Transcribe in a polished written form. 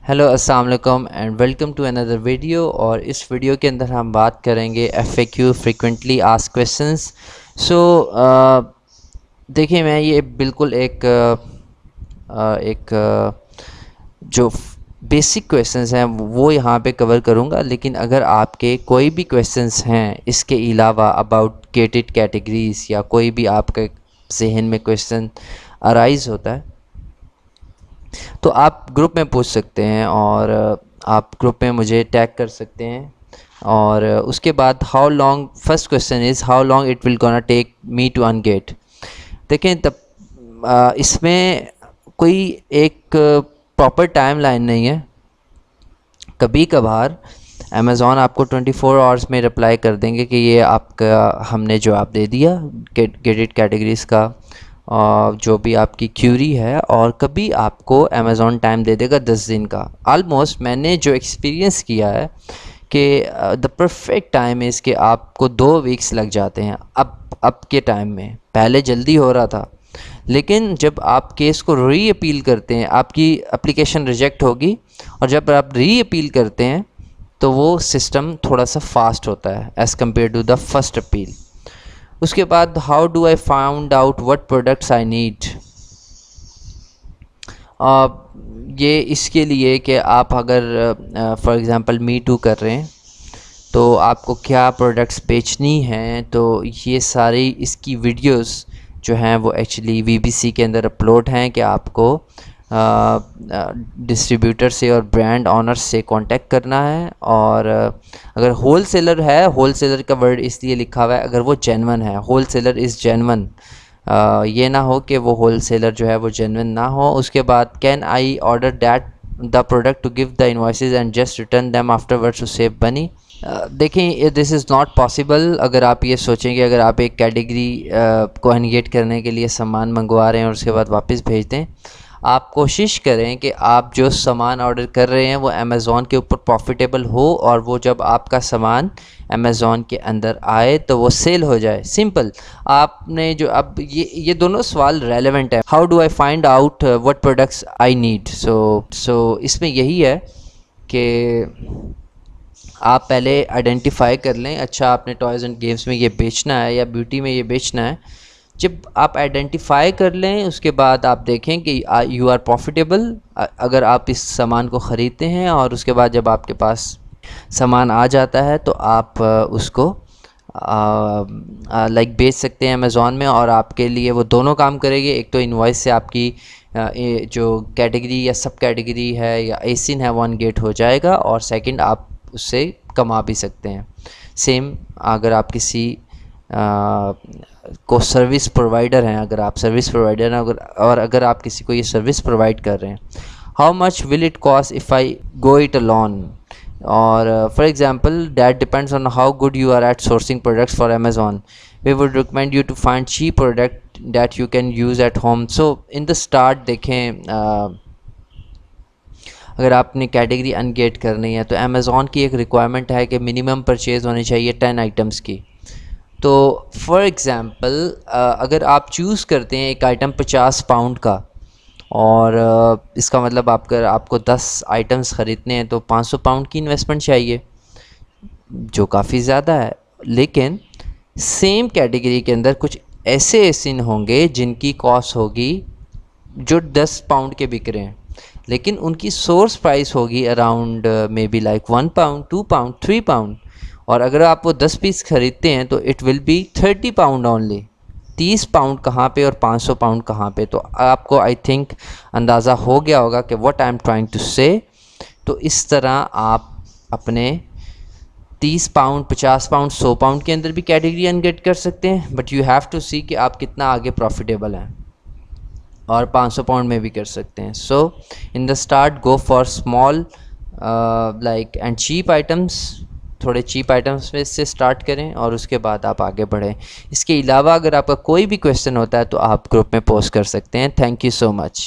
Hello السلام علیکم and welcome to اندر ویڈیو. اور اس ویڈیو کے اندر ہم بات کریں گے F A Q frequently asked questions. So دیکھیں میں یہ بالکل ایک جو بیسک کویشچنس ہیں وہ یہاں پہ کور کروں گا، لیکن اگر آپ کے کوئی بھی کویشچنس ہیں اس کے علاوہ اباؤٹ گیٹڈ کیٹیگریز یا کوئی بھی آپ کے ذہن میں کویشچن ارائز ہوتا ہے تو آپ گروپ میں پوچھ سکتے ہیں، اور آپ گروپ میں مجھے ٹیگ کر سکتے ہیں. اور اس کے بعد how long, first question is how long it will gonna take me to in get. دیکھیں اس میں کوئی ایک پراپر ٹائم لائن نہیں ہے. کبھی کبھار امیزون آپ کو 24 آورس میں رپلائی کر دیں گے کہ یہ آپ کا ہم نے جواب دے دیا گیٹڈ کیٹیگریز کا جو بھی آپ کی کیوری ہے. اور کبھی آپ کو امیزون ٹائم دے دے گا 10 دن کا. آلموسٹ میں نے جو ایکسپیرینس کیا ہے کہ دا پرفیکٹ ٹائم از کہ آپ کو 2 ویکس لگ جاتے ہیں اب کے ٹائم میں. پہلے جلدی ہو رہا تھا، لیکن جب آپ کیس کو ری اپیل کرتے ہیں آپ کی اپلیکیشن ریجیکٹ ہوگی، اور جب آپ ری اپیل کرتے ہیں تو وہ سسٹم تھوڑا سا فاسٹ ہوتا ہے as compare to the first appeal. اس کے بعد how do I found out what products I need. یہ اس کے لیے کہ آپ اگر فار ایگزامپل می ٹو کر رہے ہیں تو آپ کو کیا پروڈکٹس بیچنی ہیں، تو یہ ساری اس کی ویڈیوز جو ہیں وہ ایکچولی وی بی سی کے اندر اپلوڈ ہیں کہ آپ کو ڈسٹریبیوٹر سے اور برانڈ آنر سے کانٹیکٹ کرنا ہے. اور اگر ہول سیلر ہے، ہول سیلر کا ورڈ اس لیے لکھا ہوا ہے اگر وہ جینون ہے، ہول سیلر از جینون. یہ نہ ہو کہ وہ ہول سیلر جو ہے وہ جینون نہ ہو. اس کے بعد can I order that the product to give the invoices and just return them afterward to save money. دیکھیں دس از ناٹ پاسبل. اگر آپ یہ سوچیں کہ اگر آپ ایک کیٹیگری کو انگیٹ کرنے کے لیے سامان منگوا رہے ہیں اور اس کے بعد واپس بھیج دیں، آپ کوشش کریں کہ آپ جو سامان آرڈر کر رہے ہیں وہ امیزون کے اوپر پروفیٹیبل ہو، اور وہ جب آپ کا سامان امیزون کے اندر آئے تو وہ سیل ہو جائے. سمپل. آپ نے جو اب یہ دونوں سوال ریلیونٹ ہے. How do I find out what products I need. So اس میں یہی ہے کہ آپ پہلے آئیڈینٹیفائی کر لیں، اچھا آپ نے ٹوائز اینڈ گیمز میں یہ بیچنا ہے یا بیوٹی میں یہ بیچنا ہے. جب آپ آئیڈینٹیفائی کر لیں اس کے بعد آپ دیکھیں کہ یو آر پروفیٹیبل اگر آپ اس سامان کو خریدتے ہیں. اور اس کے بعد جب آپ کے پاس سامان آ جاتا ہے تو آپ اس کو بیچ سکتے ہیں امیزون میں، اور آپ کے لیے وہ دونوں کام کرے گی. ایک تو انوائس سے آپ کی جو کیٹیگری یا سب کیٹیگری ہے یا ایسن ہے وہ ان گیٹ ہو جائے گا، اور سیکنڈ آپ اس سے کما بھی سکتے ہیں. سیم اگر آپ کسی کو سروس پرووائڈر ہیں، اگر آپ سروس پرووائڈر ہیں اور اگر آپ کسی کو یہ سروس پرووائڈ کر رہے ہیں، how much will it cost if I go it alone. اور for example that depends on how good you are at sourcing products for Amazon. We would recommend you to find cheap product that you can use at home. So in the start دیکھیں اگر آپ نے category انگیٹ کرنی ہے تو Amazon کی ایک requirement ہے کہ منیمم پرچیز ہونی چاہیے 10 آئٹمس کی. تو فار ایگزامپل اگر آپ چوز کرتے ہیں ایک آئٹم 50 پاؤنڈ کا، اور اس کا مطلب آپ کو 10 آئٹمس خریدنے ہیں تو 500 پاؤنڈ کی انویسٹمنٹ چاہیے، جو کافی زیادہ ہے. لیکن سیم کیٹیگری کے اندر کچھ ایسے ایسن ہوں گے جن کی کاسٹ ہوگی جو 10 پاؤنڈ کے بک رہے ہیں، لیکن ان کی سورس پرائس ہوگی around maybe like 1 pound 2 pound 3 pound. اور اگر آپ وہ 10 پیس خریدتے ہیں تو it will be 30 pound only. 30 pound کہاں پہ اور 500 پاؤنڈ کہاں پہ. تو آپ کو آئی تھنک اندازہ ہو گیا ہوگا کہ what I am trying to say. تو اس طرح آپ اپنے 30 پاؤنڈ 50 پاؤنڈ 100 پاؤنڈ کے اندر بھی کیٹیگری انگیٹ کر سکتے ہیں، بٹ یو ہیو ٹو سی کہ آپ کتنا آگے پروفیٹیبل ہیں. اور 500 پاؤنڈ میں بھی کر سکتے ہیں. So in the start go for small like and cheap items. تھوڑے چیپ آئٹمس میں سے اسٹارٹ کریں اور اس کے بعد آپ آگے بڑھیں. اس کے علاوہ اگر آپ کا کوئی بھی کویشچن ہوتا ہے تو آپ گروپ میں پوسٹ کر سکتے ہیں. Thank you so much.